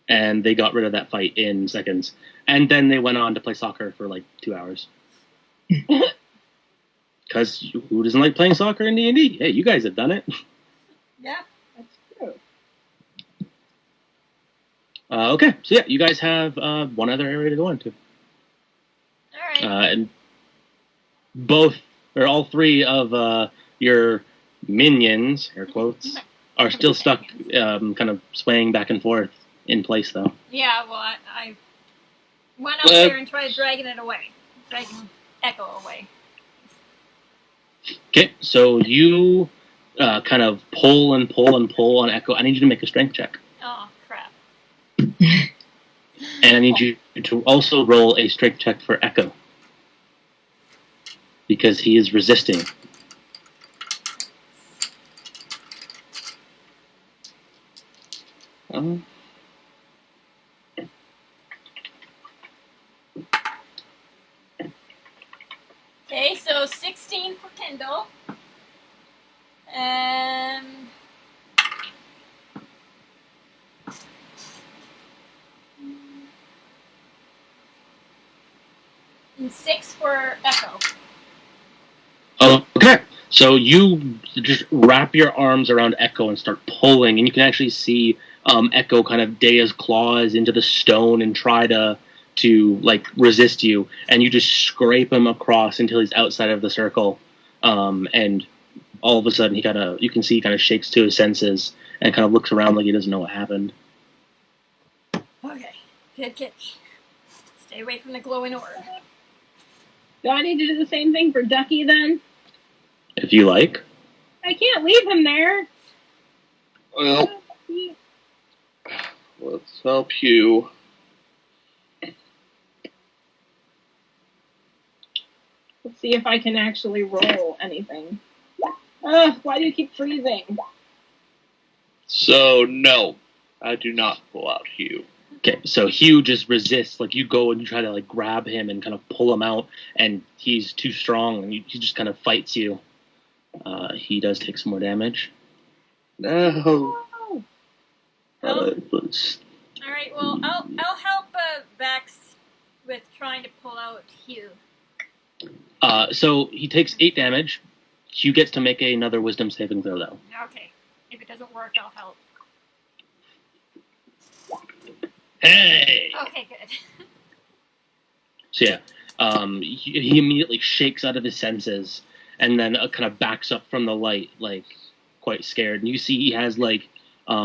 and they got rid of that fight in seconds. And then they went on to play soccer for like 2 hours. Because who doesn't like playing soccer in D&D? Hey, you guys have done it. Yeah, that's true. Okay, so yeah, you guys have one other area to go into. All right. And all three of your minions, air quotes, are still stuck, kind of swaying back and forth in place, though. Yeah, well, I went up there and tried dragging Echo away. Okay, so you kind of pull and pull and pull on Echo. I need you to make a strength check. Oh, crap. And I need you to also roll a strength check for Echo. Because he is resisting. Okay, so 16 for Kendall. And 6 for Echo. Okay, so you just wrap your arms around Echo and start pulling, and you can actually see Echo kind of day his claws into the stone and try to like resist you, and you just scrape him across until he's outside of the circle, and all of a sudden you can see he kind of shakes to his senses and kind of looks around like he doesn't know what happened. Okay, good. Stay away from the glowing orb. Do I need to do the same thing for Ducky then? If you like. I can't leave him there. Well, let's help you. Let's see if I can actually roll anything. Why do you keep freezing? So, no, I do not pull out Hugh. Okay, so Hugh just resists. Like, you go and you try to, like, grab him and kind of pull him out, and he's too strong, and he just kind of fights you. He does take some more damage. No. Alright, well, I'll help Vax with trying to pull out Hugh. So he takes 8 damage. Hugh gets to make another wisdom saving throw, though. Okay. If it doesn't work, I'll help. Hey! Okay, good. So yeah, he immediately shakes out of his senses and then kind of backs up from the light, like, quite scared. And you see he has, like,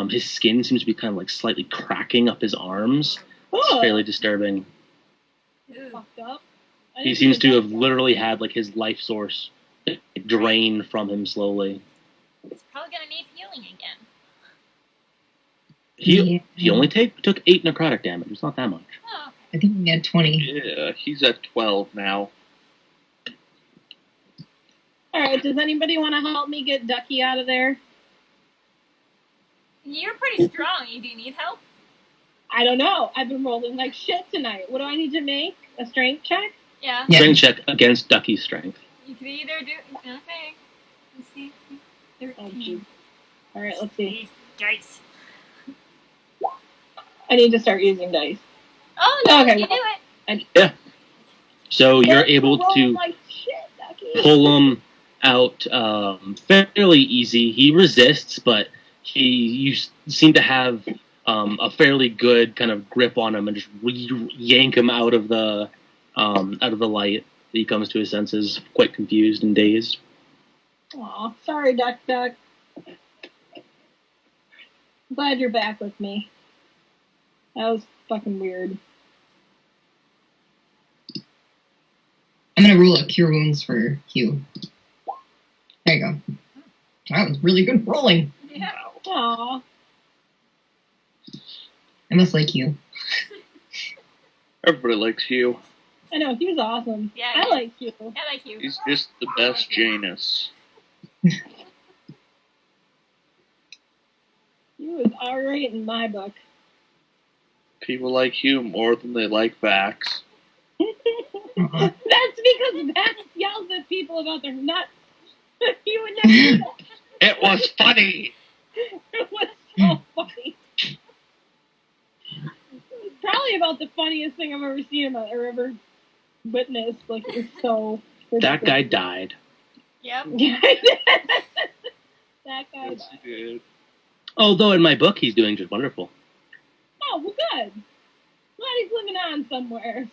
his skin seems to be kind of, like, slightly cracking up his arms. It's fairly disturbing. Fucked up. He seems to have literally had, like, his life source drained from him slowly. He's probably gonna need healing again. He only took 8 necrotic damage. It's not that much. Oh, okay. I think he had 20. Yeah, he's at 12 now. Alright, does anybody want to help me get Ducky out of there? You're pretty strong. Do you need help? I don't know. I've been rolling like shit tonight. What do I need to make? A strength check? Yeah. Strength check against Ducky's strength. You could either do... Okay. Let's see. 13. Alright, let's see. These dice. I need to start using dice. Oh, no, Okay, you well, do it. So you're able to like shit, Ducky. pull him out fairly easy. He resists, but you seem to have a fairly good kind of grip on him and just yank him out of the light. He comes to his senses, quite confused and dazed. Aw, sorry, Duck. Glad you're back with me. That was fucking weird. I'm gonna roll a Cure Wounds for Hugh. There you go. That was really good rolling. Yeah. Aw. I must like you. Everybody likes Hugh. I know, he was awesome. Yeah, I like you. I like you. He's just the best Janus. He was alright in my book. People like Hugh more than they like Vax. Uh-huh. That's because Max yells at people about their nuts. He would never do that. It was funny! It was so funny. probably about the funniest thing I've ever seen or ever witnessed. Like, it was so. That guy died. Yep. That guy Yes, died. he did. Although in my book, he's doing just wonderful. Oh, well, good. Glad he's living on somewhere.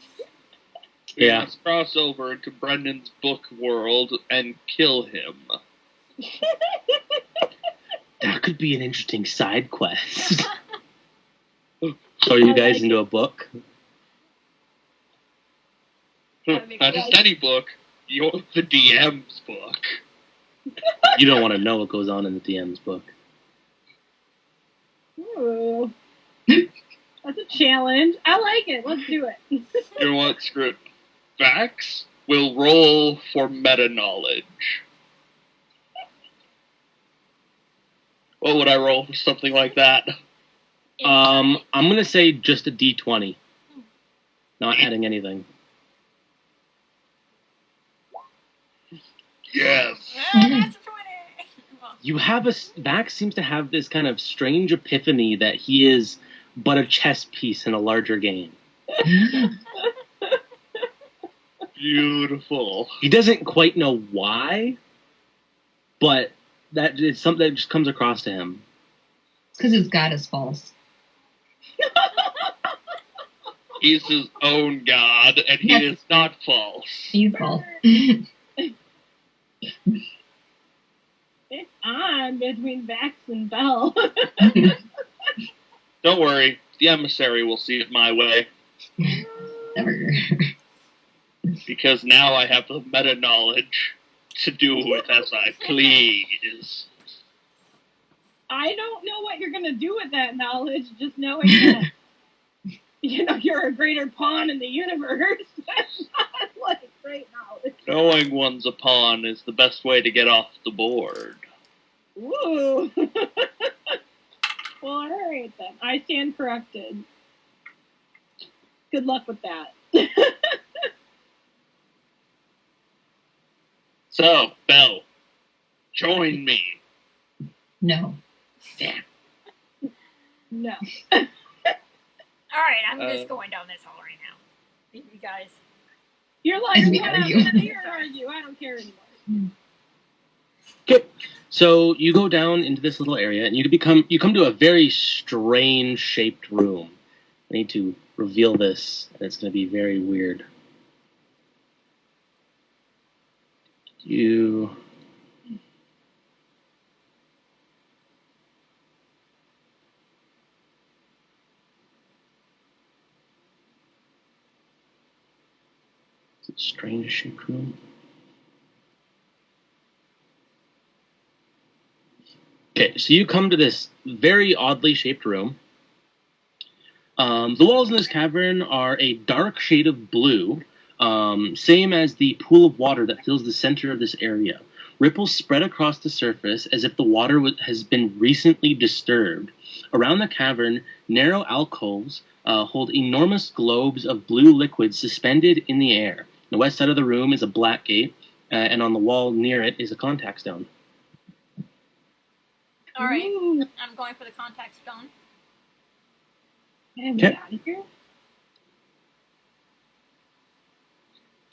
Yeah. Let's cross over into Brendan's book world and kill him. That could be an interesting side quest. So are you guys like into a book? That'd be Not cool. just any book. You're the DM's book. You don't want to know what goes on in the DM's book. Ooh. That's a challenge. I like it. Let's do it. You know what? Screw it. Vax will roll for meta knowledge. What would I roll for something like that? I'm gonna say just a D20. Not adding anything. Yes. That's a 20. Well, You have Vax seems to have this kind of strange epiphany that he is but a chess piece in a larger game. Beautiful. He doesn't quite know why, but that is something that just comes across to him. It's because his god is false. He's his own god, and he is not false. He's false. It's on between Vax and Bell. Don't worry, the emissary will see it my way, Never. because now I have the meta knowledge to do with as I please. I don't know what you're gonna do with that knowledge. Just knowing that you're a greater pawn in the universe. That's not like great knowledge. Knowing one's a pawn is the best way to get off the board. Ooh. Well, all right then. I stand corrected. Good luck with that. So, Belle, join me. No. No. all right, I'm Uh, just going down this hall right now. You guys. You're like, As we "What argue." I'm here to argue. I don't care anymore. Okay, so you go down into this little area, and you come to a very strange shaped room. I need to reveal this, and it's going to be very weird. You. Is it strange shaped room? Okay, so you come to this very oddly shaped room. The walls in this cavern are a dark shade of blue, same as the pool of water that fills the center of this area. Ripples spread across the surface as if the water has been recently disturbed. Around the cavern, narrow alcoves hold enormous globes of blue liquid suspended in the air. The west side of the room is a black gate, and on the wall near it is a contact stone. All right, Ooh. I'm going for the contact stone. Get me Okay. out of here.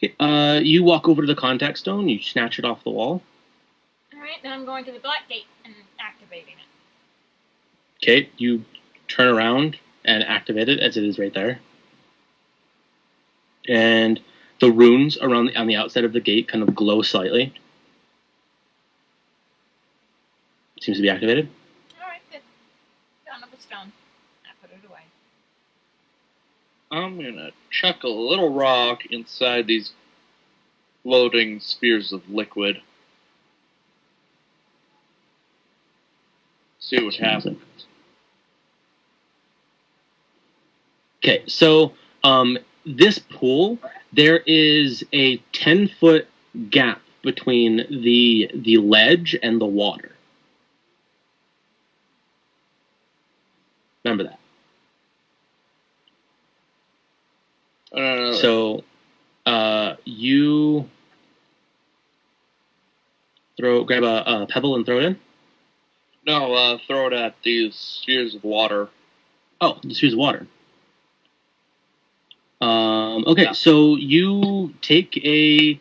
Okay, you walk over to the contact stone, you snatch it off the wall. All right, then I'm going to the black gate and activating it. Okay, you turn around and activate it as it is right there. And the runes around on the outside of the gate kind of glow slightly. Seems to be activated. All right, good. Down of the stone. I put it away. I'm gonna chuck a little rock inside these floating spheres of liquid. See what happens. Okay, so this pool, there is a 10-foot gap between the ledge and the water. Remember that. So you grab a pebble and throw it in. No, throw it at these spheres of water. Oh, just use water. Okay, so you take a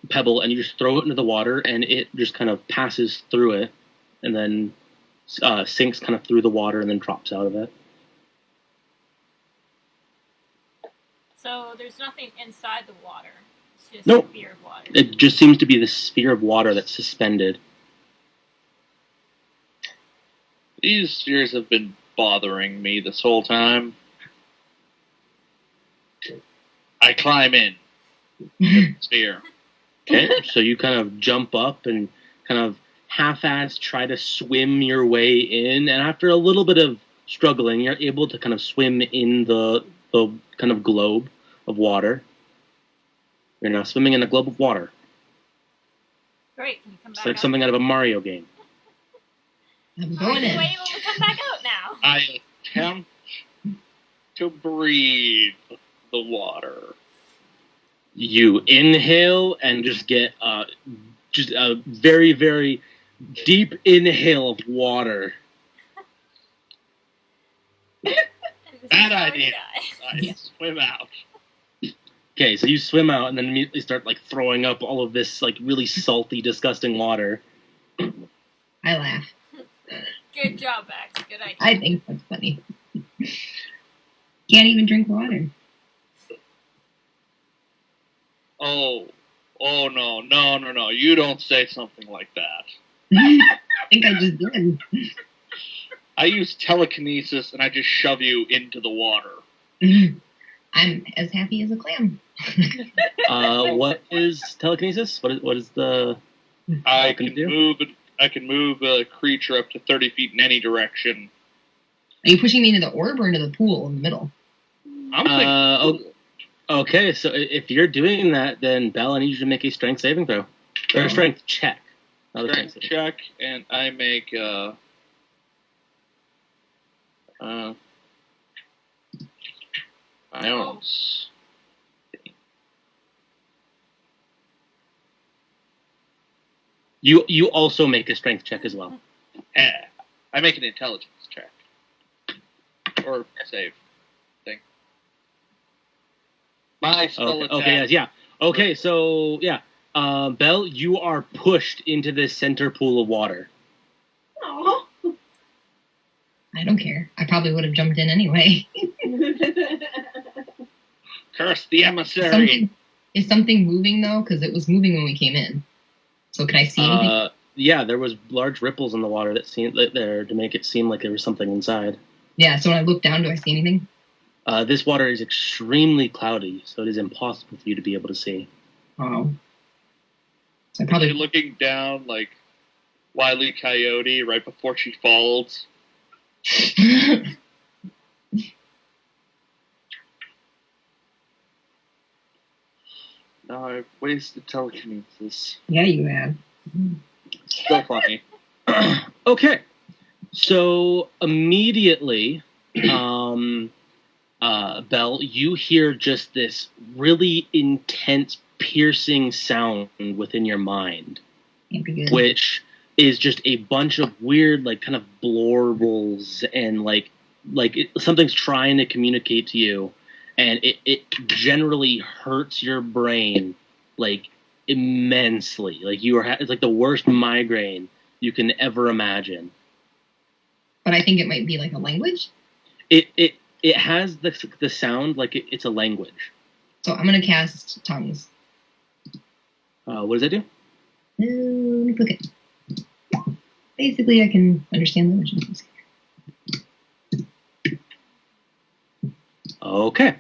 pebble and you just throw it into the water, and it just kind of passes through it, and then sinks kind of through the water, and then drops out of it. So there's nothing inside the water. It's just Nope. a sphere of water. It just seems to be this sphere of water that's suspended. These spheres have been bothering me this whole time. I climb in the sphere. Okay, so you kind of jump up and kind of half-ass try to swim your way in, and after a little bit of struggling, you're able to kind of swim in the kind of globe of water. You're now swimming in a globe of water. Great. Can you come It's back like out? something out of a Mario game. I'm Are going you in. able to come back out now? I attempt to breathe the water. You inhale and just get just a very, very deep inhale of water. And this is Bad how we idea. die. I Yeah. swim out. Okay, so you swim out and then immediately start like throwing up all of this like really salty, disgusting water. I laugh. Good job, Max. Good idea. I think that's funny. Can't even drink water. Oh no! You don't say something like that. I think I just did. I use telekinesis and I just shove you into the water. I'm as happy as a clam. What is telekinesis? What is the? I can can you do? move. I can move a creature up to 30 feet in any direction. Are you pushing me into the orb or into the pool in the middle? I'm thinking. Okay, so if you're doing that, then Belle, I need you to make a strength saving throw or a strength check. Not a Strength saving. check, and I make I don't. You also make a strength check as well. I make an intelligence check or save thing. My spell attack. Okay, yeah. Okay, so yeah, Belle, you are pushed into this center pool of water. Aw. I don't care. I probably would have jumped in anyway. Curse the emissary. Is something moving though? Because it was moving when we came in. So can I see anything? Yeah, there was large ripples in the water that seemed there to make it seem like there was something inside. Yeah. So when I look down, do I see anything? This water is extremely cloudy, so it is impossible for you to be able to see. Oh. So I You're probably looking down like Wile E. Coyote right before she falls. No, I've wasted telekinesis. Yeah, you have. Still funny. Okay, so immediately, Belle, you hear just this really intense, piercing sound within your mind, Can't be good. which is just a bunch of weird, like, kind of blorbles and something's trying to communicate to you, and it generally hurts your brain, like, immensely. Like, it's like the worst migraine you can ever imagine. But I think it might be like a language. It has the sound like it's a language. So I'm gonna cast tongues. What does that do? Let me click it. Basically, I can understand languages. Okay.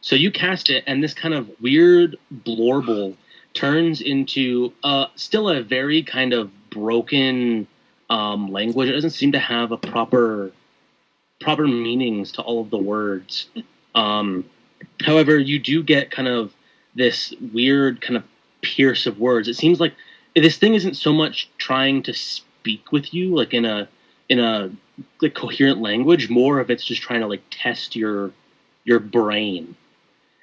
So you cast it, and this kind of weird blorble turns into still a very kind of broken language. It doesn't seem to have a proper meanings to all of the words. However, you do get kind of this weird kind of pierce of words. It seems like this thing isn't so much trying to speak with you like in a like coherent language. More of it's just trying to like test your brain,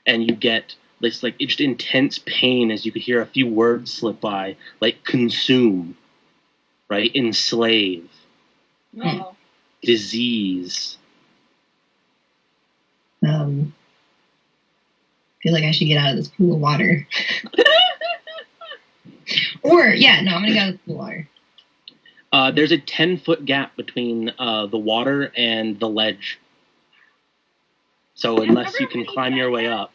and you get this like just intense pain as you could hear a few words slip by, like consume, right, enslave, Oh. disease. feel like I should get out of this pool of water. Or, yeah, no, I'm gonna get out of the pool of water. There's a 10-foot gap between the water and the ledge. So unless you can climb your way up.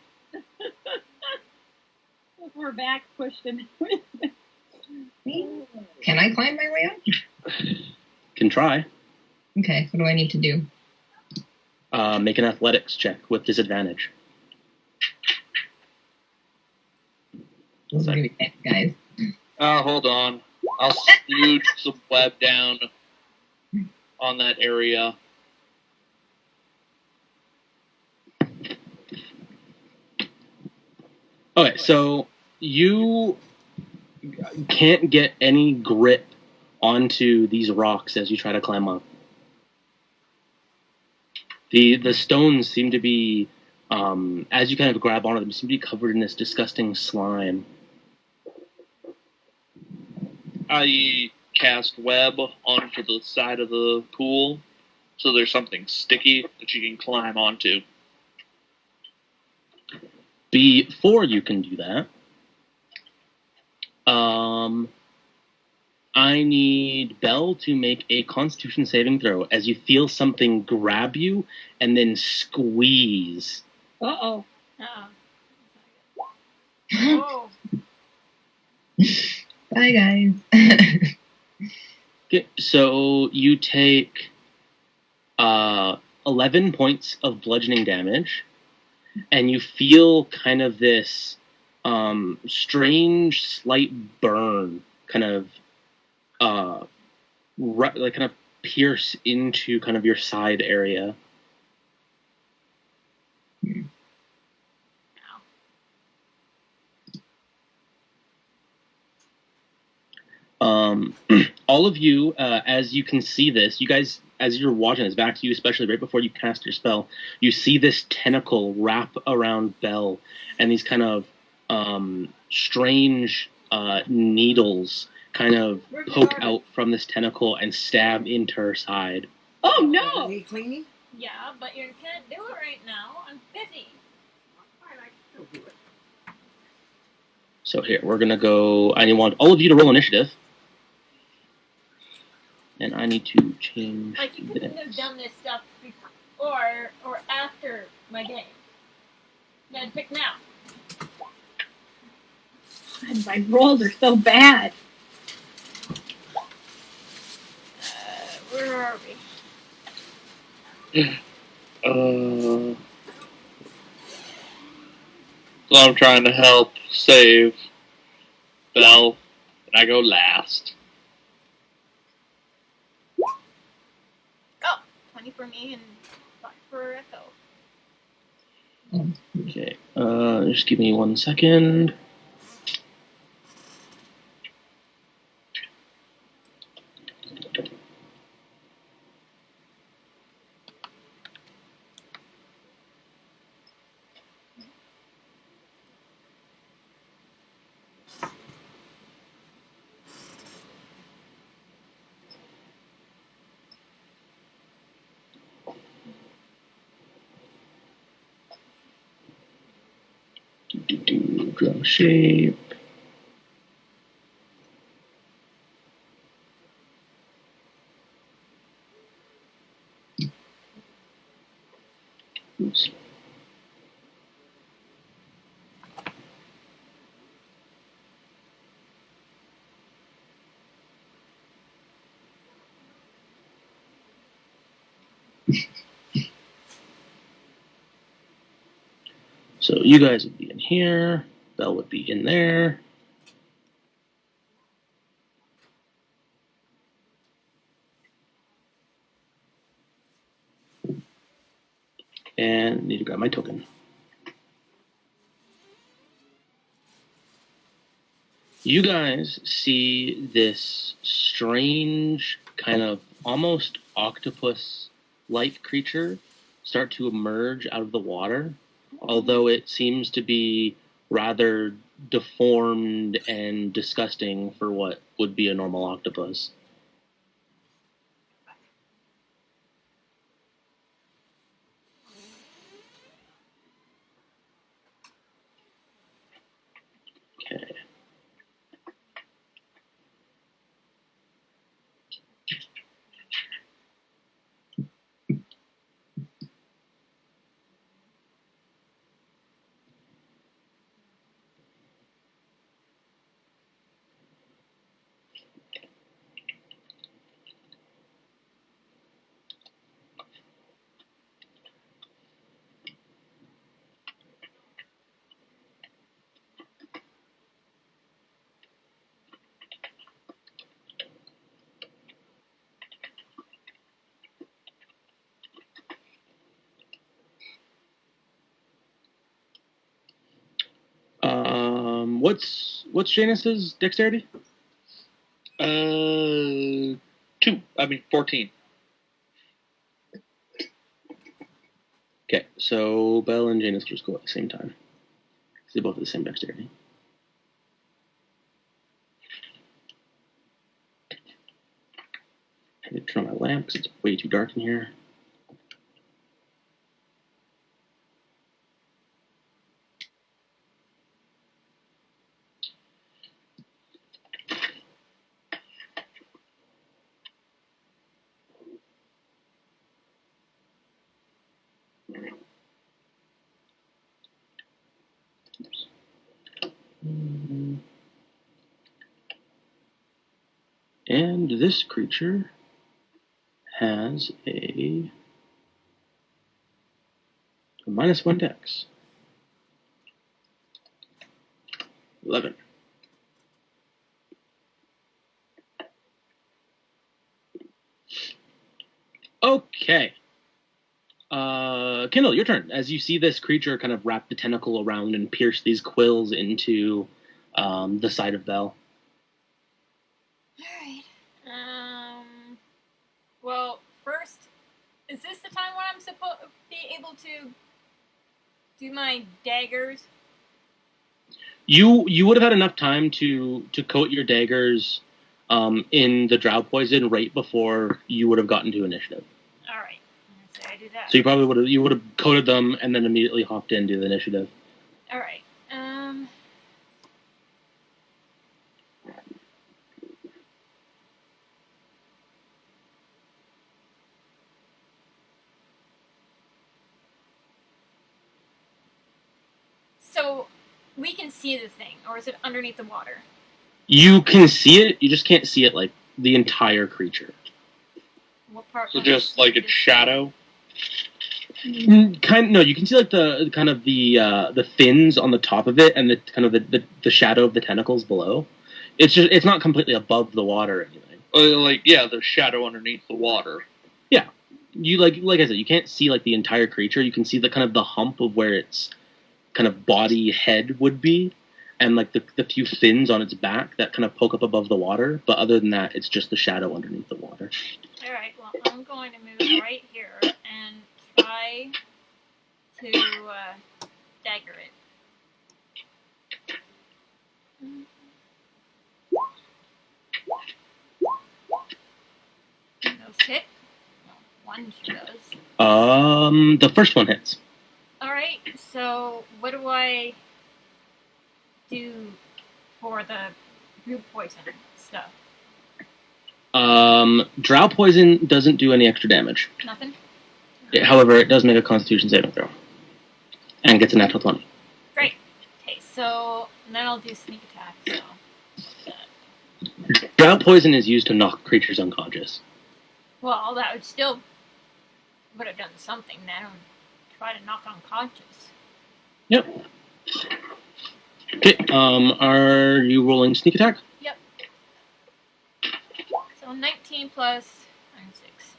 With our back pushed in. Can I climb my way up? Can try. Okay, what do I need to do? Make an athletics check with disadvantage. Those are gonna be bad, guys. Hold on. I'll spew some web down on that area. Okay, so you can't get any grip onto these rocks as you try to climb up. The stones seem to be, as you kind of grab onto them, seem to be covered in this disgusting slime. I cast web onto the side of the pool, so there's something sticky that you can climb onto. Before you can do that, I need Belle to make a Constitution saving throw as you feel something grab you and then squeeze. Uh-oh. Oh. Bye, guys. Okay, so you take 11 points of bludgeoning damage, and you feel kind of this strange, slight burn, kind of kind of pierce into kind of your side area. All of you, as you can see this, you guys, as you're watching this, back to you, especially right before you cast your spell, you see this tentacle wrap around Belle, and these kind of strange needles kind of poke out from this tentacle and stab into her side. Oh, no! Need cleaning? Yeah, but you can't do it right now. I'm busy. Fine, I can still do it. So here, we're going to go, I want all of you to roll initiative. And I need to change Like, you couldn't have done this stuff before or after my game. You had to pick now. God, my rolls are so bad. Where are we? So I'm trying to help save Belle, and I go last. 20 for me and 5 for Echo. Okay, just give me 1 second. Draw shape. Oops. So you guys would be in here. Belle would be in there. And need to grab my token. You guys see this strange, kind of almost octopus-like creature start to emerge out of the water, although it seems to be rather deformed and disgusting for what would be a normal octopus. What's Janus's dexterity? 14. Okay, so Belle and Janus just go at the same time. They both have the same dexterity. I need to turn on my lamp because it's way too dark in here. And this creature has a -1 dex. 11. Okay. Kindle, your turn. As you see this creature kind of wrap the tentacle around and pierce these quills into the side of Belle. Alright. Well, first, is this the time when I'm supposed to be able to do my daggers? You would have had enough time to coat your daggers in the drow poison right before you would have gotten to initiative. Alright. So I do that. So you would have coated them and then immediately hopped into the initiative. Alright. So we can see the thing, or is it underneath the water? You can see it, you just can't see it like the entire creature. What part? So just like its shadow. No, you can see like the kind of the fins on the top of it and the kind of the shadow of the tentacles below. It's not completely above the water or anything. The shadow underneath the water. You like I said, you can't see like the entire creature. You can see the kind of the hump of where its kind of body head would be, and like the few fins on its back that kind of poke up above the water. But other than that, it's just the shadow underneath the water. Alright, well, I'm going to move right here and try to dagger it. Those hit. Well, one does. The first one hits. Alright, so what do I do for the group poison stuff? Drow poison doesn't do any extra damage. Nothing? However, it does make a Constitution saving throw, and gets a natural 20. Great. Okay, so then I'll do sneak attack. So, Drow poison is used to knock creatures unconscious. well, that would have done something. Then try to knock unconscious. Yep. Okay. Are you rolling sneak attack? Yep. So 19 plus 6.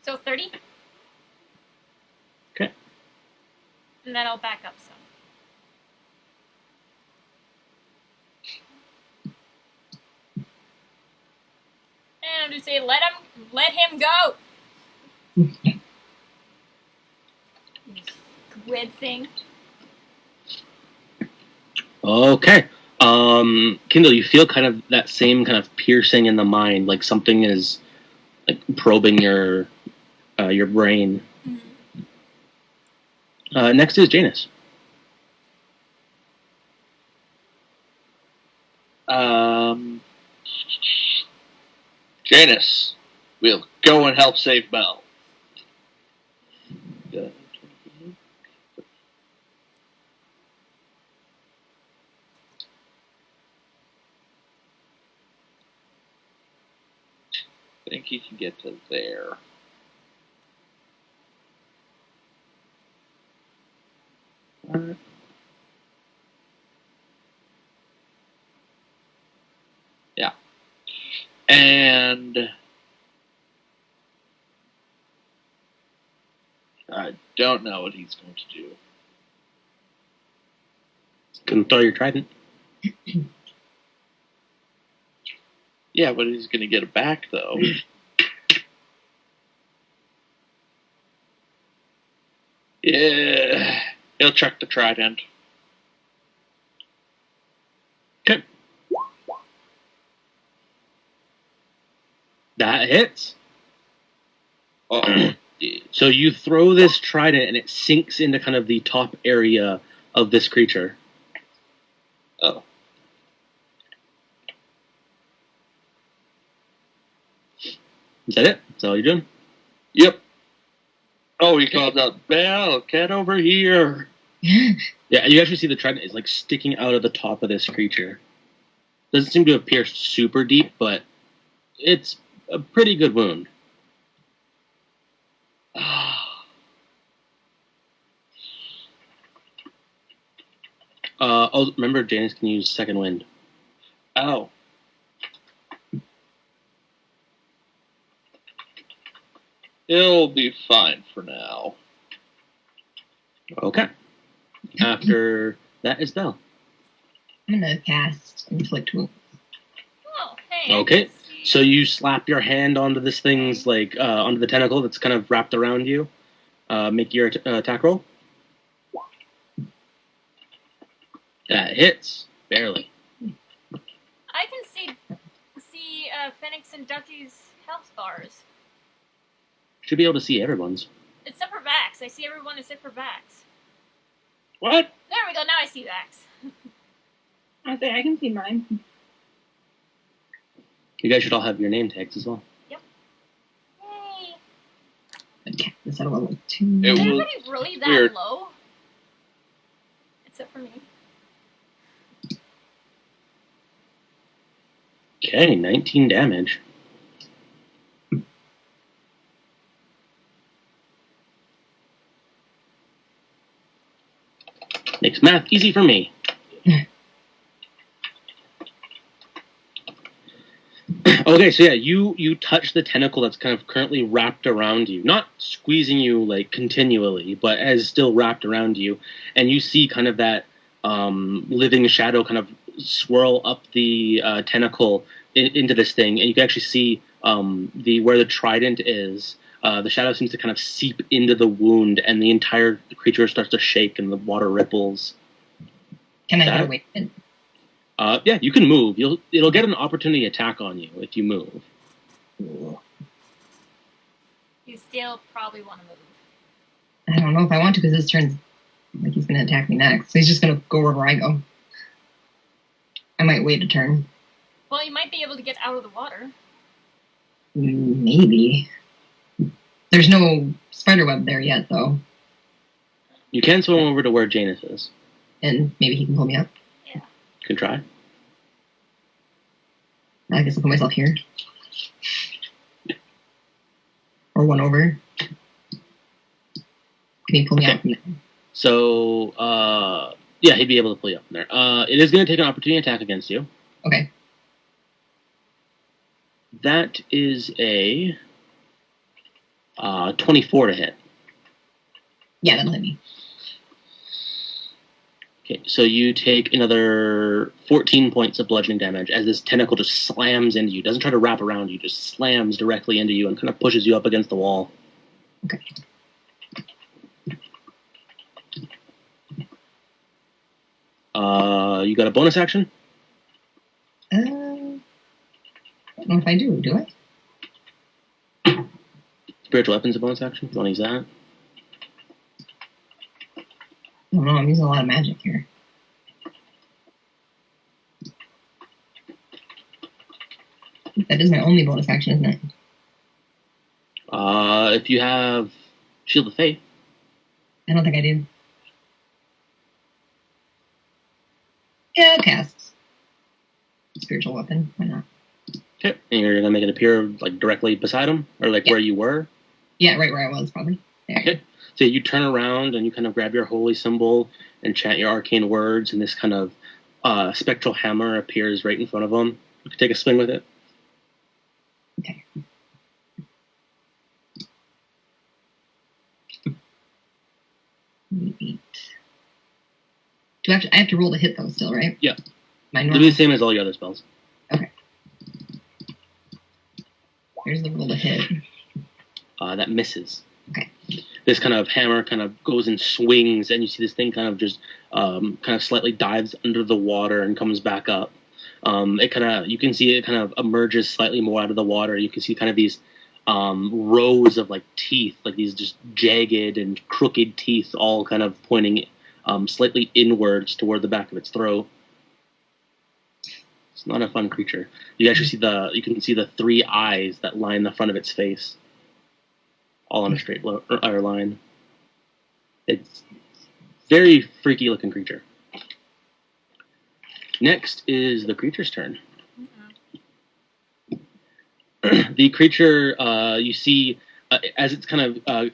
So 30. Okay. And then I'll back up some. And I'll just say, let him go. Squid thing. Okay. Kindle, you feel kind of that same kind of piercing in the mind, like something is like probing your brain. Mm-hmm. Next is Janus. Janus, we'll go and help save Belle. I think he can get to there. Yeah. And don't know what he's going to do. Can throw your trident. Yeah, but he's going to get it back, though. Yeah. He'll chuck the trident. Okay. That hits. Uh-oh. So you throw this trident and it sinks into kind of the top area of this creature. Oh. Is that it? That's all you're doing? Yep. Oh, he calls out, Belle, get over here. Yeah, you actually see the trident is like sticking out of the top of this creature. Doesn't seem to have pierced super deep, but it's a pretty good wound. Remember, Janus can use second wind. Ow. He'll be fine for now. Okay. After that is Belle. I'm gonna cast Inflict Wounds. Oh, hey. I Okay. can see- So you slap your hand onto this thing's onto the tentacle that's kind of wrapped around you. Make your attack roll. That hits barely. I can see Phoenix and Ducky's health bars. Should be able to see everyone's. Except for Vax. I see everyone except for Vax. What? There we go. Now I see Vax. I say I can see mine. You guys should all have your name tags as well. Yay. I'd cast this at a level 2. It Is was everybody really that weird. low? Except for me. Okay, 19 damage. Makes math easy for me. Okay, so yeah, you touch the tentacle that's kind of currently wrapped around you, not squeezing you like continually, but as still wrapped around you, and you see kind of that living shadow kind of swirl up the tentacle into this thing, and you can actually see where the trident is. The shadow seems to kind of seep into the wound, and the entire creature starts to shake, and the water ripples. Can I that- get away from it? Yeah, you can move. It'll get an opportunity attack on you if you move. Ooh. You still probably want to move. I don't know if I want to because this turns like he's gonna attack me next. So he's just gonna go wherever I go. I might wait a turn. Well, you might be able to get out of the water. Maybe. There's no spider web there yet, though. You can swim over to where Janus is. And maybe he can pull me up. You can try. I guess I'll put myself here. Or one over. Can he pull me Okay. out from there? So, yeah, he'd be able to pull you up from there. It is going to take an opportunity attack against you. Okay. That is a 24 to hit. Yeah, that'll hit me. Okay, so you take another 14 points of bludgeoning damage as this tentacle just slams into you. Doesn't try to wrap around you, just slams directly into you and kind of pushes you up against the wall. Okay. You got a bonus action? I don't know if I do. Do I? Spiritual weapon's a bonus action. You want to use that? I don't know. I'm using a lot of magic here. That is my only bonus action, isn't it? If you have Shield of Faith, I don't think I do. Yeah, I'll cast spiritual weapon. Why not? okay, and you're gonna make it appear like directly beside him, or like Yeah. where you were. Yeah, right where I was, probably. There. Okay. So you turn around and you kind of grab your holy symbol and chant your arcane words, and this kind of spectral hammer appears right in front of him. You can take a swing with it. Okay. 8. I have to roll to hit those still, right? Yeah. My It'll normal. be the same as all your other spells. Here's the roll to hit. That misses. Okay. This kind of hammer kind of goes and swings, and you see this thing kind of just kind of slightly dives under the water and comes back up. You can see it kind of emerges slightly more out of the water. You can see kind of these rows of like teeth, like these just jagged and crooked teeth, all kind of pointing slightly inwards toward the back of its throat. It's not a fun creature. You actually can see the 3 eyes that line the front of its face, all on a straight line. It's very freaky looking creature. Next is the creature's turn. The creature, you see, as it's kind of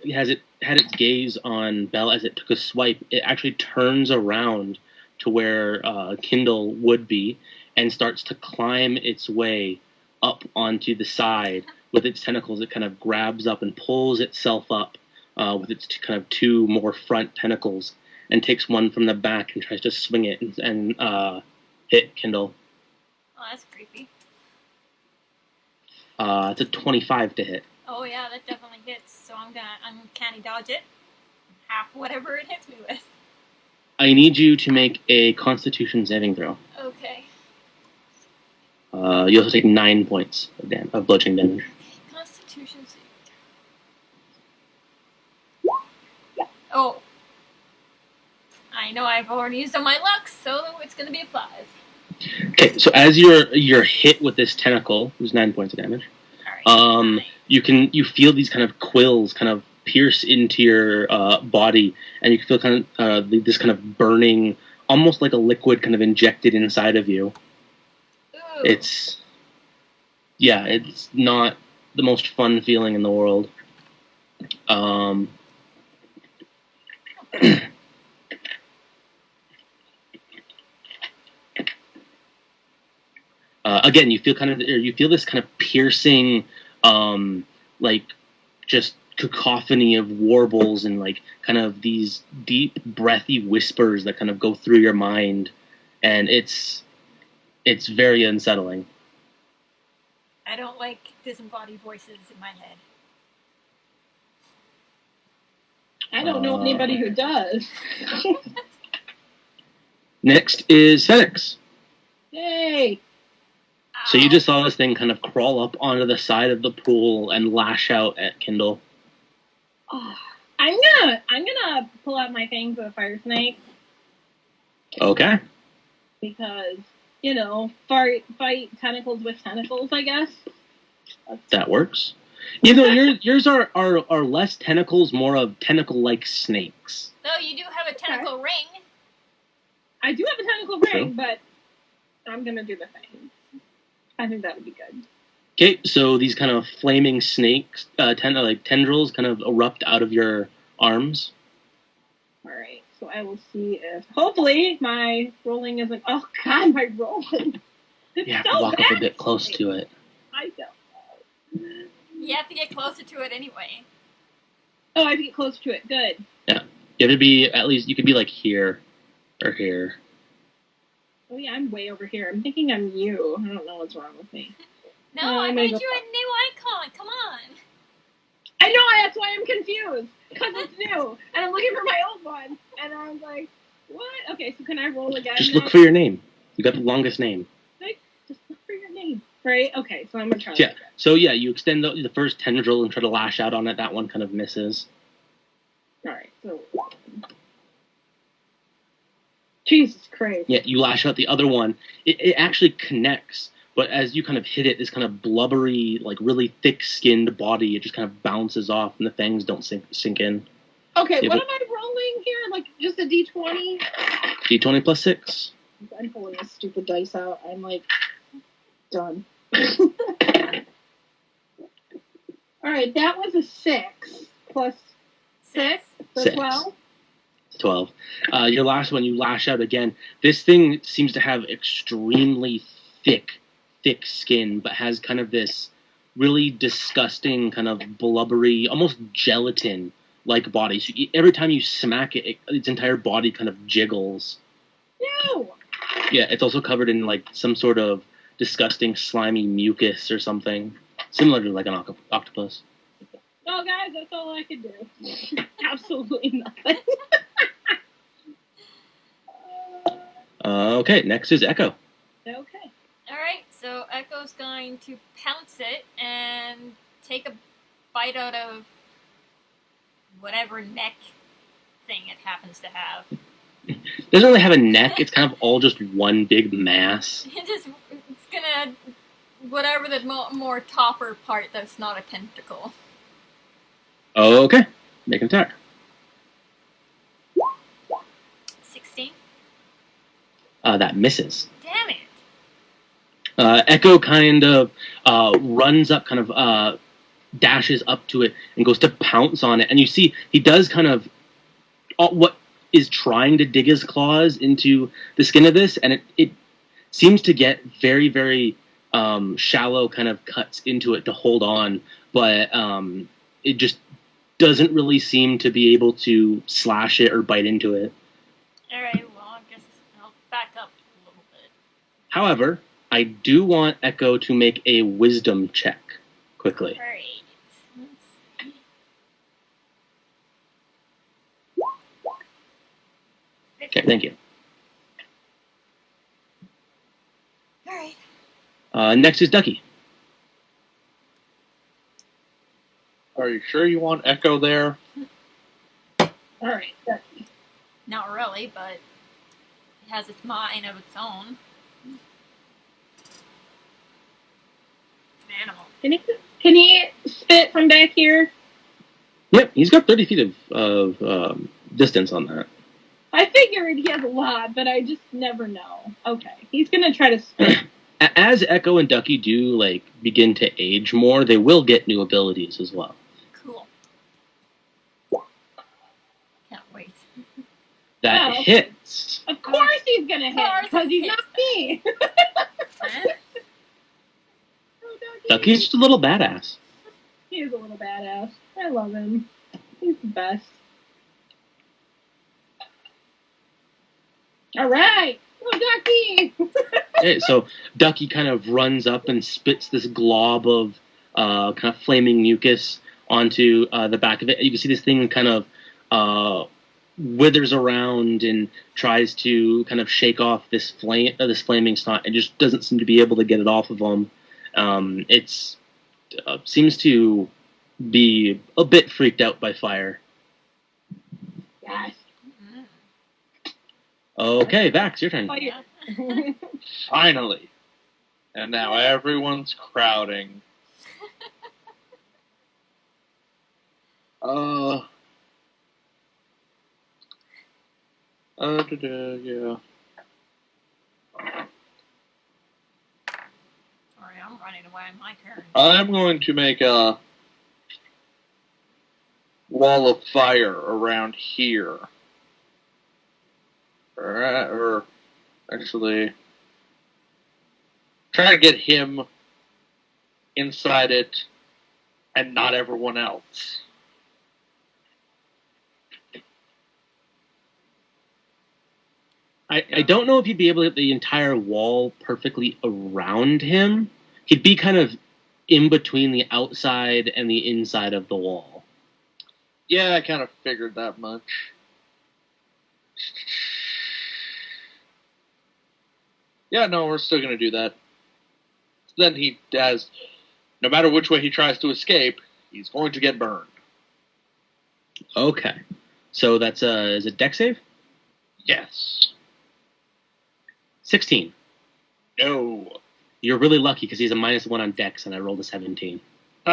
had its gaze on Belle as it took a swipe, it actually turns around to where Kindle would be and starts to climb its way up onto the side with its tentacles. It kind of grabs up and pulls itself up with its kind of 2 more front tentacles and takes one from the back and tries to swing it and hit Kindle. Oh, that's creepy. It's a 25 to hit. Oh yeah, that definitely hits. So I'm gonna uncanny dodge it. Half whatever it hits me with. I need you to make a Constitution saving throw. Okay. You also take 9 points of bludgeoning damage. Constitution save. Oh. I know I've already used all my luck, so it's gonna be a 5. Okay, so as you're hit with this tentacle, it was 9 points of damage. All right. You feel these kind of quills kind of pierce into your body, and you feel kind of this kind of burning, almost like a liquid kind of injected inside of you. Ooh. It's not the most fun feeling in the world. Again, you feel this kind of piercing, like just cacophony of warbles and like kind of these deep, breathy whispers that kind of go through your mind, and it's very unsettling. I don't like disembodied voices in my head. I don't know anybody who does. Next is Fenix. Yay! So you just saw this thing kind of crawl up onto the side of the pool and lash out at Kindle. Oh, I'm gonna pull out my fangs of a fire snake Okay. because fight tentacles with tentacles, I guess. That works. You know, yours are less tentacles, more of tentacle-like snakes. Though you do have a tentacle ring. I do have a tentacle True. ring, but I'm gonna do the thing. I think that would be good. Okay, so these kind of flaming snakes, tendrils, kind of erupt out of your arms. All right, so I will see if hopefully my rolling isn't. Oh God, my rolling! It's You have so to walk bad. up a bit close to it. I don't know. You have to get closer to it anyway. Oh, I have to get close to it. Good. You have to be at least. You could be like here or here. Oh yeah, I'm way over here. I'm thinking I'm you. I don't know what's wrong with me. No, Oh, I I'm made gonna you go- a new icon. Come on. I know, that's why I'm confused. Because it's new. And I'm looking for my old one. And I was like, what? Okay, so can I roll again? Just now? look for your name. You got the longest name. Just look for your name. Right? Okay, so I'm going to try Yeah. that. So yeah, you extend the first tendril and try to lash out on it. That one kind of misses. Alright, so. Jesus Christ. Yeah, you lash out the other one. It actually connects, but as you kind of hit it, this kind of blubbery, like really thick-skinned body, it just kind of bounces off, and the fangs don't sink in. Okay, Yeah, what but- am I rolling here? Like, just a d20? D20 plus 6. I'm pulling this stupid dice out. I'm like, done. Alright, that was a 6 plus 6, so 6. 12. 12. Your last one, you lash out again. This thing seems to have extremely thick skin, but has kind of this really disgusting kind of blubbery, almost gelatin like body. So every time you smack it, its entire body kind of jiggles. No. Yeah, it's also covered in like some sort of disgusting slimy mucus or something, similar to like an octopus. No, guys, that's all I can do. Absolutely nothing. Okay, next is Echo. Okay. Alright, so Echo's going to pounce it and take a bite out of whatever neck thing it happens to have. It doesn't really have a neck. It's kind of all just one big mass. It's gonna whatever the more topper part that's not a tentacle. Okay, make an attack. 16. That misses. Damn it! Echo kind of runs up, kind of dashes up to it and goes to pounce on it. And you see he does kind of what is trying to dig his claws into the skin of this, and it seems to get very, very shallow kind of cuts into it to hold on, but it just doesn't really seem to be able to slash it or bite into it. Alright, well, I guess I'll back up a little bit. However, I do want Echo to make a wisdom check quickly. Alright. Okay, thank you. Alright. Next is Ducky. Are you sure you want Echo there? All right. Not really, but it has its mind of its own. It's an animal. Can he spit from back here? Yep, he's got 30 feet of distance on that. I figured he has a lot, but I just never know. Okay, he's gonna try to spit. As Echo and Ducky do like begin to age more, they will get new abilities as well. Cool. Can't wait. That Wow. hits. Of course he's gonna hit because he's not me. Huh? Oh, Ducky's just a little badass. He is a little badass. I love him. He's the best. All right. Oh, Ducky. Okay, so Ducky kind of runs up and spits this glob of kind of flaming mucus onto the back of it. You can see this thing kind of withers around and tries to kind of shake off this flaming snot, and just doesn't seem to be able to get it off of him. It's seems to be a bit freaked out by fire. Yes. Mm. Okay, Vax, your turn. Fire. Finally. And now everyone's crowding. Yeah. Sorry, I'm running away. My turn. I'm going to make a wall of fire around here. Or actually, try to get him inside it and not everyone else. I don't know if he'd be able to get the entire wall perfectly around him. He'd be kind of in between the outside and the inside of the wall. Yeah, I kind of figured that much. Yeah, no, we're still going to do that. Then he has, no matter which way he tries to escape, he's going to get burned. Okay. So that's is it dex save? Yes. 16. No. You're really lucky because he's a -1 on dex and I rolled a 17. He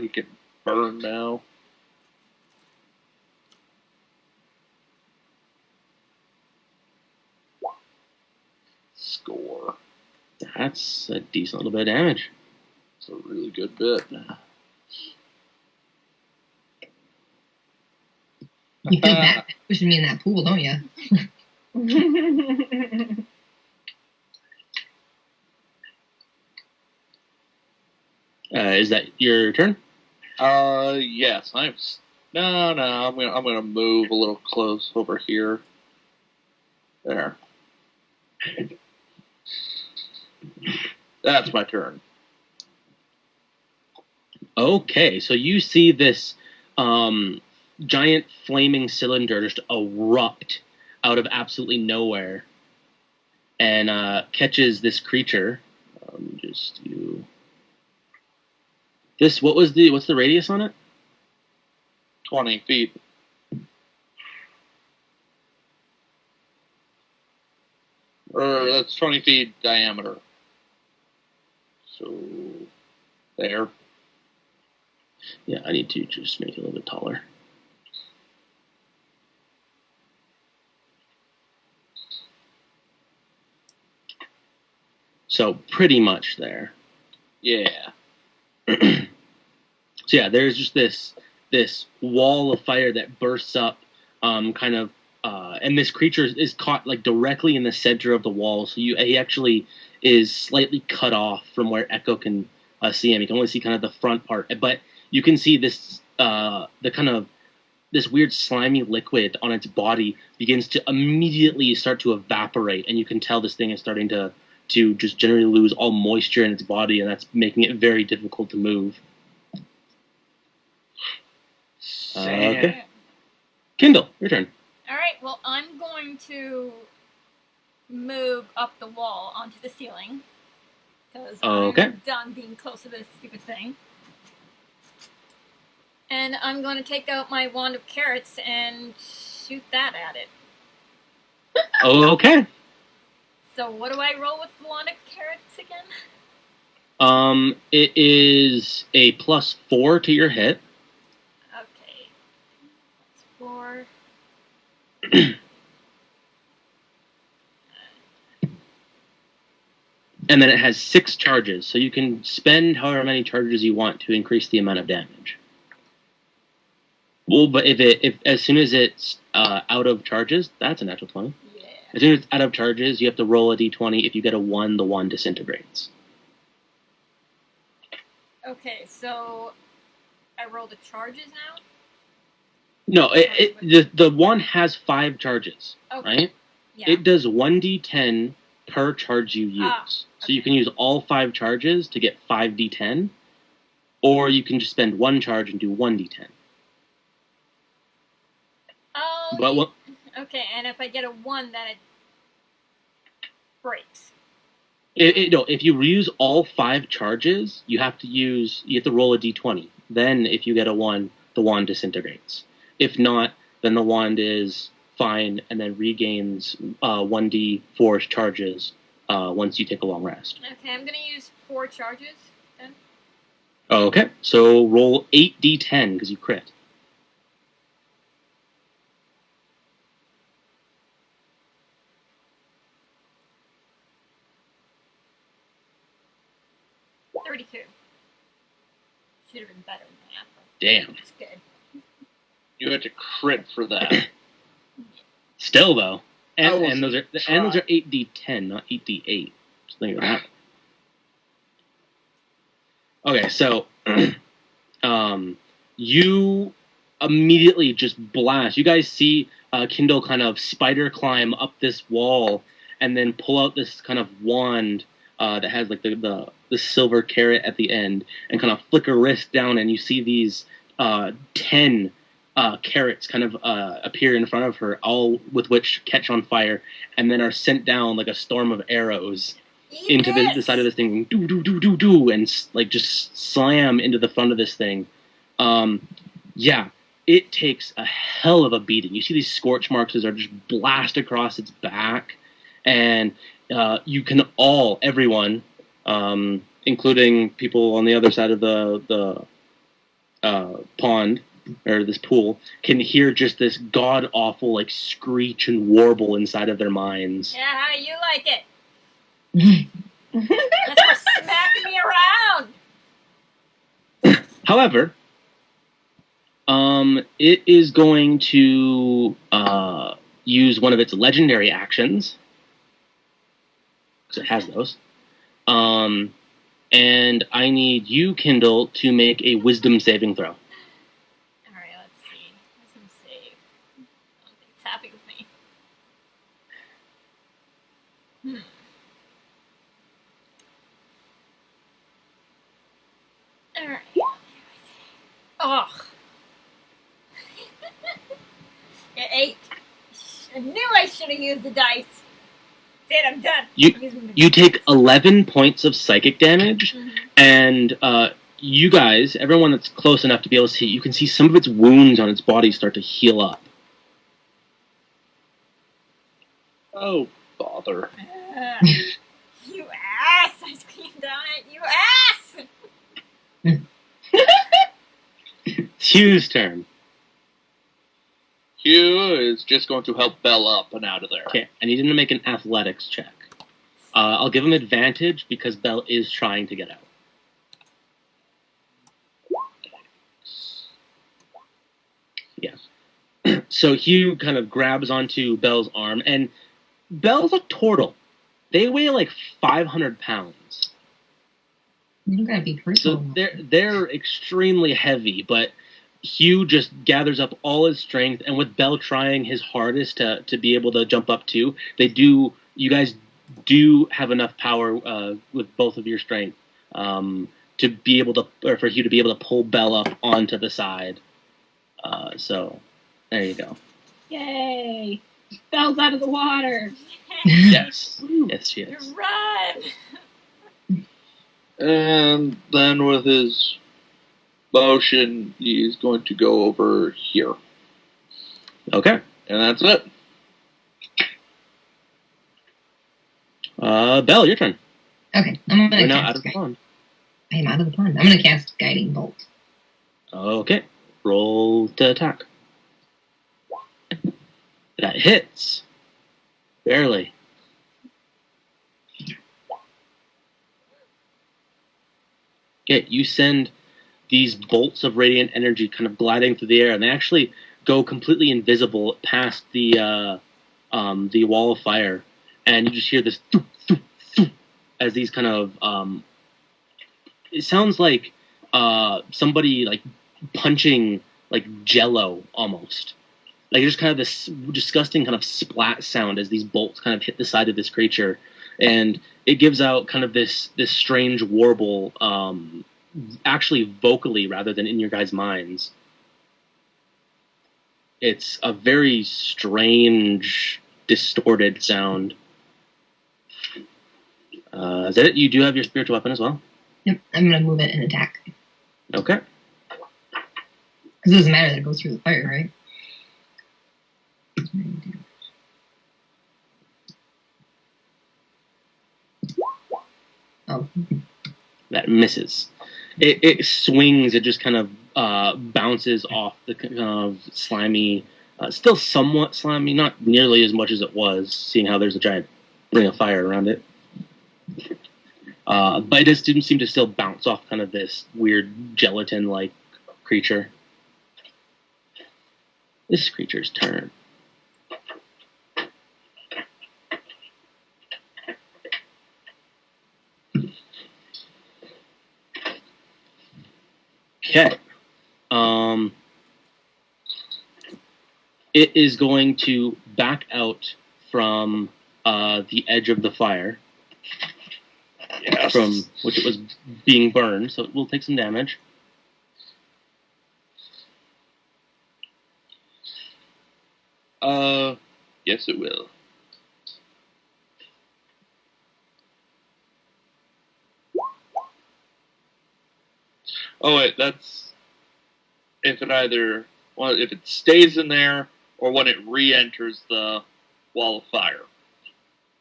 can burn now. Score. That's a decent little bit of damage. It's a really good bit. You feel bad pushing me in that pool, don't you? Is that your turn? Yes. No. I'm gonna move a little close over here. There. That's my turn. Okay, so you see this giant flaming cylinder just erupt out of absolutely nowhere and catches this creature. Just you. This what's the radius on it? 20 feet. Or that's 20 feet diameter. So there. Yeah, I need to just make it a little bit taller. So pretty much there. Yeah. So yeah, there's just this wall of fire that bursts up, and this creature is caught like directly in the center of the wall. So he actually is slightly cut off from where Echo can see him. You can only see kind of the front part, but you can see this this weird slimy liquid on its body begins to immediately start to evaporate, and you can tell this thing is starting to just generally lose all moisture in its body, and that's making it very difficult to move. Okay. Kindle, your turn. Alright, well, I'm going to move up the wall onto the ceiling. Because Okay. I'm done being close to this stupid thing. And I'm going to take out my wand of carrots and shoot that at it. Okay. So what do I roll with the wand of carrots again? It is a +4 to your hit. Okay. That's 4. And then it has 6 charges, so you can spend however many charges you want to increase the amount of damage. Well, but if as soon as it's out of charges, that's a natural 20. Yeah. As soon as it's out of charges, you have to roll a d20. If you get a 1, the 1 disintegrates. Okay, so I roll the charges now? No, the 1 has 5 charges, Okay. right? Yeah. It does 1d10 per charge you use. Ah, So you can use all 5 charges to get 5d10, or you can just spend 1 charge and do 1d10. Oh, But what? okay, and if I get a 1, then it breaks. No, if you reuse all 5 charges, you have to roll a d20. Then, if you get a 1, the wand disintegrates. If not, then the wand is fine and then regains 1d4 charges once you take a long rest. Okay, I'm gonna use 4 charges then. Okay, so roll 8d10 because you crit. $32. Should have been better than that, but Damn. it's good. You had to crit for that. Still though, I will and those are 8d10, not 8d8. Just think of that. Okay, so you immediately just blast. You guys see Kindle kind of spider climb up this wall and then pull out this kind of wand that has like the silver carrot at the end and kind of flick her wrist down, and you see these 10 carrots kind of appear in front of her, all with which catch on fire and then are sent down like a storm of arrows into the side of this thing, do do do do do, and like just slam into the front of this thing. Yeah, it takes a hell of a beating. You see these scorch marks as are just blast across its back, and you can everyone, including people on the other side of the pond or this pool, can hear just this god awful like screech and warble inside of their minds. Yeah, how do you like it? That's for smacking me around. However, it is going to use one of its legendary actions, because it has those, and I need you, Kindle, to make a wisdom saving throw. Alright, let's see. Wisdom save. I don't think it's happy with me. Alright. Ugh. Yeah, 8. I knew I should have used the dice. That's it, I'm done. I'm using the You dice. take 11 points of psychic damage, Mhm. and you guys, everyone that's close enough to be able to see, you can see some of its wounds on its body start to heal up. Oh, bother. You ass! I screamed down at you ass! It's Hugh's turn. Hugh is just going to help Belle up and out of there. Okay, I need him to make an athletics check. I'll give him advantage because Belle is trying to get out. Yeah. So Hugh kind of grabs onto Belle's arm, and Belle's a turtle. They weigh like 500 pounds. You don't gotta be So personal. they're extremely heavy, but Hugh just gathers up all his strength, and with Belle trying his hardest to be able to jump up too, you guys do have enough power with both of your strength to be able to, or for Hugh to be able to pull Belle up onto the side. So there you go. Yay! Belle's out of the water. Yes, yes, she is. Run! And then with his motion, he's going to go over here. Okay. And that's it. Belle, your turn. Okay, I'm gonna We're now cast out of the pond. I am out of the pond. I'm gonna cast Guiding Bolt. Okay. Roll to attack. That hits. Barely. Okay, you send these bolts of radiant energy kind of gliding through the air, and they actually go completely invisible past the wall of fire, and you just hear this thoo, thoo, thoo, as these kind of it sounds like somebody like punching like jello almost. Like there's kind of this disgusting kind of splat sound as these bolts kind of hit the side of this creature, and it gives out kind of this strange warble, actually vocally rather than in your guys' minds. It's a very strange, distorted sound. Is that it? You do have your spiritual weapon as well? Yep, I'm gonna move it and attack. Okay. Because it doesn't matter that it goes through the fire, right? Oh, That misses. It swings. It just kind of bounces off the kind of slimy, still somewhat slimy, not nearly as much as it was, seeing how there's a giant ring of fire around it. But it just didn't seem to still bounce off kind of this weird gelatin-like creature. This creature's turn. Okay. It is going to back out from the edge of the fire, Yes. from which it was being burned, so it will take some damage. Yes, it will. Oh wait, that's if it stays in there or when it re-enters the wall of fire.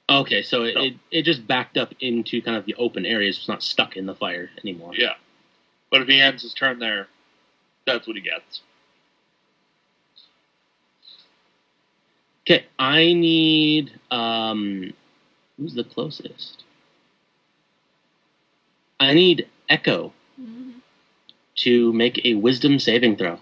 Okay, so No. it just backed up into kind of the open areas. It's not stuck in the fire anymore. Yeah, but if he ends his turn there, that's what he gets. Okay, I need who's the closest? I need Echo Mhm. to make a wisdom saving throw.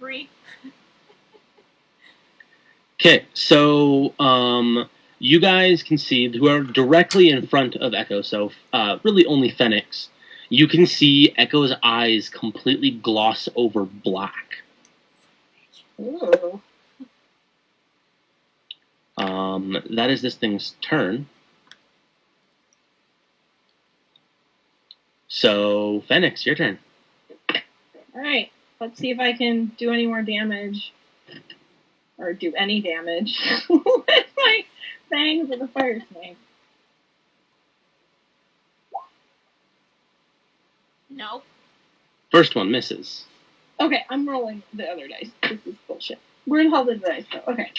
agree. Okay, so you guys can see who are directly in front of Echo. So really only Phoenix. You can see Echo's eyes completely gloss over black. Ooh. That is this thing's turn. So Phoenix, your turn. All right. Let's see if I can do any more damage. Or do any damage with my fangs of the fire snake. No. First one misses. Okay, I'm rolling the other dice. This is bullshit. Where the hell did the dice go? Okay.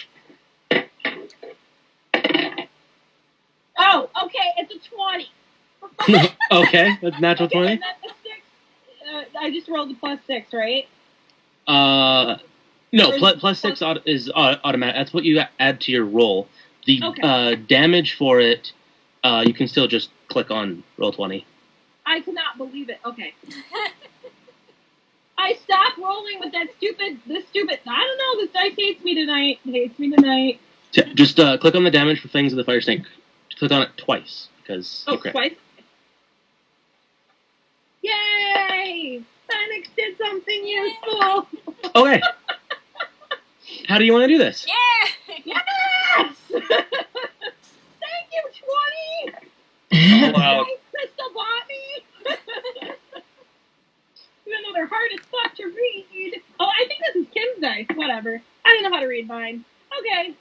Oh, okay, it's a 20. Okay, that's natural Okay, 20. and that's a 6. I just rolled a +6, right? No, Or is plus 6 is automatic. That's what you add to your roll. The Okay. damage for it, you can still just click on roll 20. I cannot believe it. Okay. I stopped rolling with this stupid, I don't know, this dice hates me tonight. Just click on the damage for Fangs of the Fire Snake. Click on it twice, because Oh, you crit. twice? Yay! Phoenix did something useful! Okay. How do you want to do this? Yeah! Yes! Thank you, 20! Oh, wow. Thanks, Crystal Botany! Even though they're hard as fuck to read. Oh, I think this is Kim's dice. Whatever. I don't know how to read mine. Okay.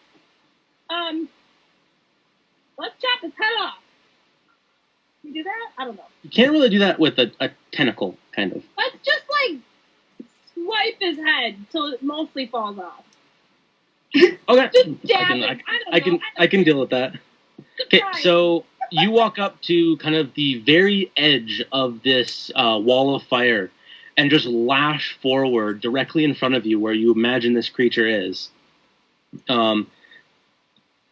Let's chop his head off. Can you do that? I don't know. You can't really do that with a tentacle, kind of. Let's just, swipe his head till it mostly falls off. Okay. Just dab it. I can deal with that. Okay, so you walk up to kind of the very edge of this wall of fire and just lash forward directly in front of you where you imagine this creature is.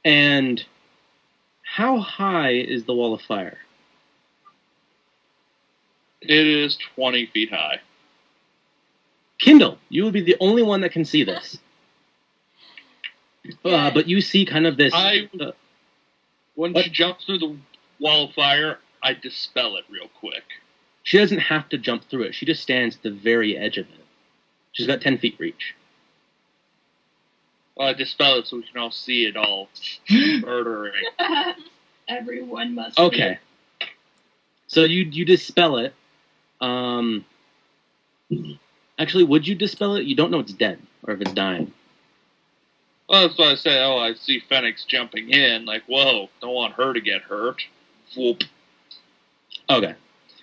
And how high is the wall of fire? It is 20 feet high. Kindle, you would be the only one that can see this. But you see kind of this... When she jumps through the wall of fire, I dispel it real quick. She doesn't have to jump through it. She just stands at the very edge of it. She's got 10 feet reach. Well, I dispel it so we can all see it all murdering. Everyone must Okay. So you dispel it. Actually, would you dispel it? You don't know it's dead or if it's dying. Well, that's why I say, I see Phoenix jumping in, whoa, don't want her to get hurt. Whoop. Okay.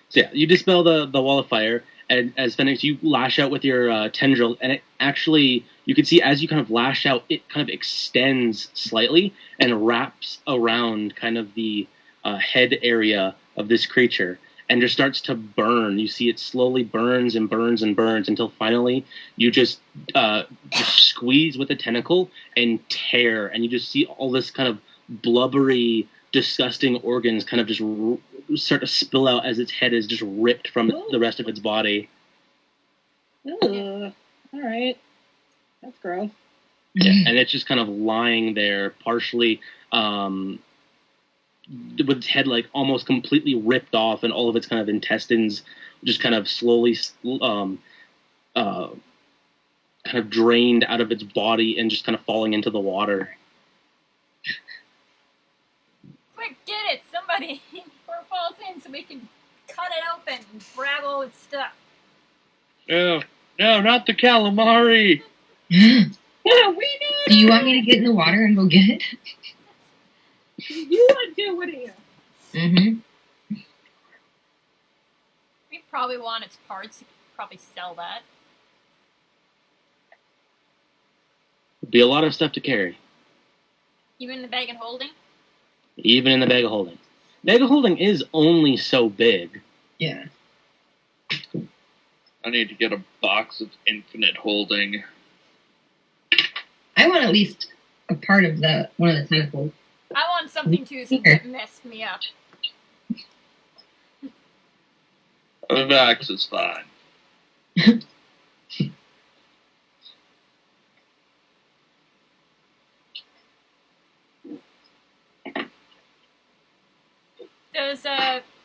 So yeah, you dispel the wall of fire, and as Phoenix, you lash out with your tendril, and it actually, you can see as you kind of lash out, it kind of extends slightly and wraps around kind of the head area of this creature, and just starts to burn. You see it slowly burns and burns and burns until finally you just squeeze with the tentacle and tear, and you just see all this kind of blubbery, disgusting organs kind of just start to spill out as its head is just ripped from the rest of its body. Ugh. Alright. That's gross. Yeah, and it's just kind of lying there, partially with its head almost completely ripped off, and all of its kind of intestines just kind of slowly kind of drained out of its body and just kind of falling into the water. Quick, get it! Somebody! Before it falls in so we can cut it open and grab all its stuff. No, not the calamari! Yeah, we need Do you want me to get in the water and go get it? You would do, wouldn't you? Mm-hmm. We probably want its parts. You could probably sell that. It'd be a lot of stuff to carry, Even the bag and holding? even in the bag of holding. Bag of holding is only so big. Yeah. I need to get a box of infinite holding. I want at least a part of one of the tentacles. I want something too since it messed me up. The box is fine. Does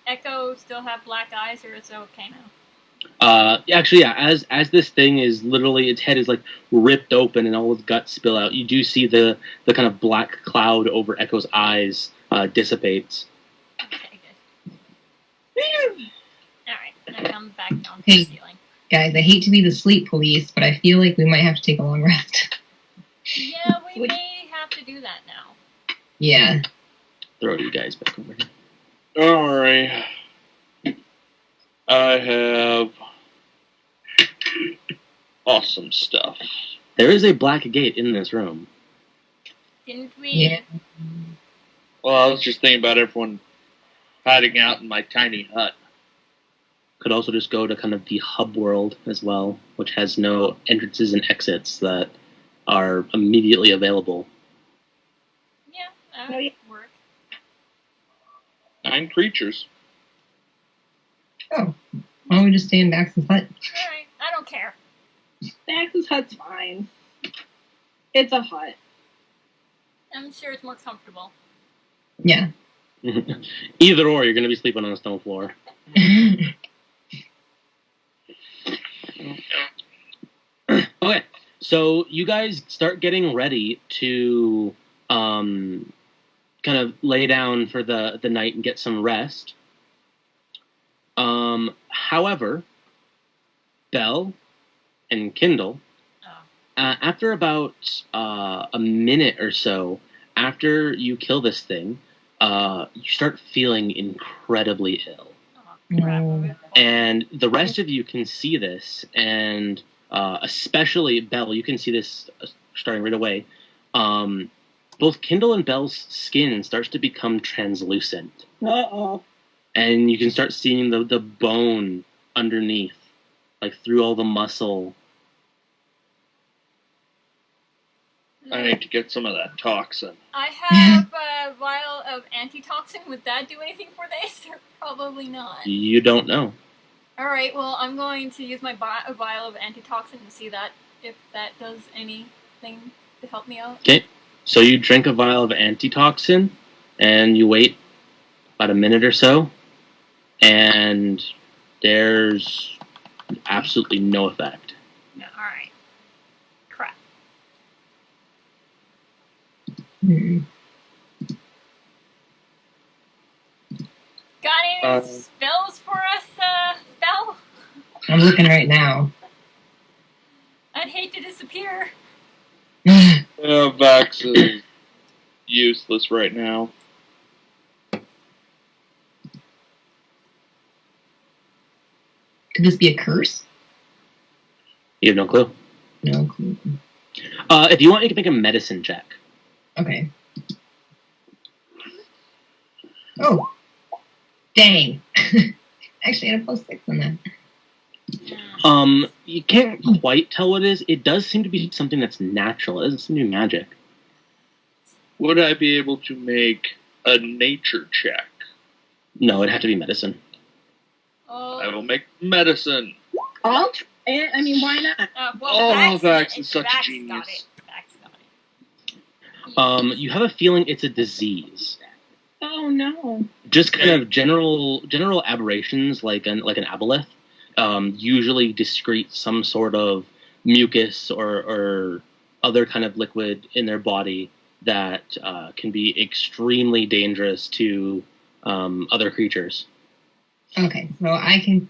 Echo still have black eyes, or is it okay now? Actually, yeah. As this thing is literally, its head is like ripped open and all its guts spill out. You do see the kind of black cloud over Echo's eyes dissipates. Okay, good. Alright, I come back down to the Hey. ceiling. Guys, I hate to be the sleep police, but I feel like we might have to take a long rest. Yeah, we may have to do that now. Yeah. Throw you guys back over here. Alright. I have awesome stuff. There is a black gate in this room. Didn't we? Yeah. Well, I was just thinking about everyone hiding out in my tiny hut. Could also just go to kind of the hub world as well, which has no entrances and exits that are immediately available. Yeah, that Oh, would yeah. work. 9 creatures. Oh. Why don't we just stay in Bax's hut? Alright, I don't care. Max's hut's fine. It's a hut. I'm sure it's more comfortable. Yeah. Either or, you're going to be sleeping on a stone floor. Okay, so you guys start getting ready to kind of lay down for the night and get some rest. However, Belle and Kindle, Oh. after about a minute or so after you kill this thing, you start feeling incredibly ill. Oh, crap. No. And the rest of you can see this, and especially Belle, you can see this starting right away. Both Kindle and Belle's skin starts to become translucent, Uh-oh. and you can start seeing the bone underneath, like through all the muscle. I need to get some of that toxin. I have a vial of antitoxin. Would that do anything for this? Or probably not. You don't know. Alright, well, I'm going to use my vial of antitoxin to see that if that does anything to help me out. Okay, so you drink a vial of antitoxin, and you wait about a minute or so, and there's absolutely no effect. Alright. Crap. Hmm. Got any spells for us, Belle? I'm looking right now. I'd hate to disappear. Vax is useless right now. Could this be a curse? You have no clue. No clue. If you want, you can make a medicine check. Okay. Oh. Dang. Actually, I had a +6 on that. You can't quite tell what it is. It does seem to be something that's natural. It doesn't seem to be magic. Would I be able to make a nature check? No, it'd have to be medicine. I Oh, will make medicine. I'll try it. I mean, why not? well, Oh, Vax, Vax is such a Vax genius. Got it. Vax got it. You have a feeling it's a disease. Oh, no. Just kind of general aberrations, like an aboleth, usually excrete some sort of mucus or other kind of liquid in their body that can be extremely dangerous to other creatures. Okay, so I can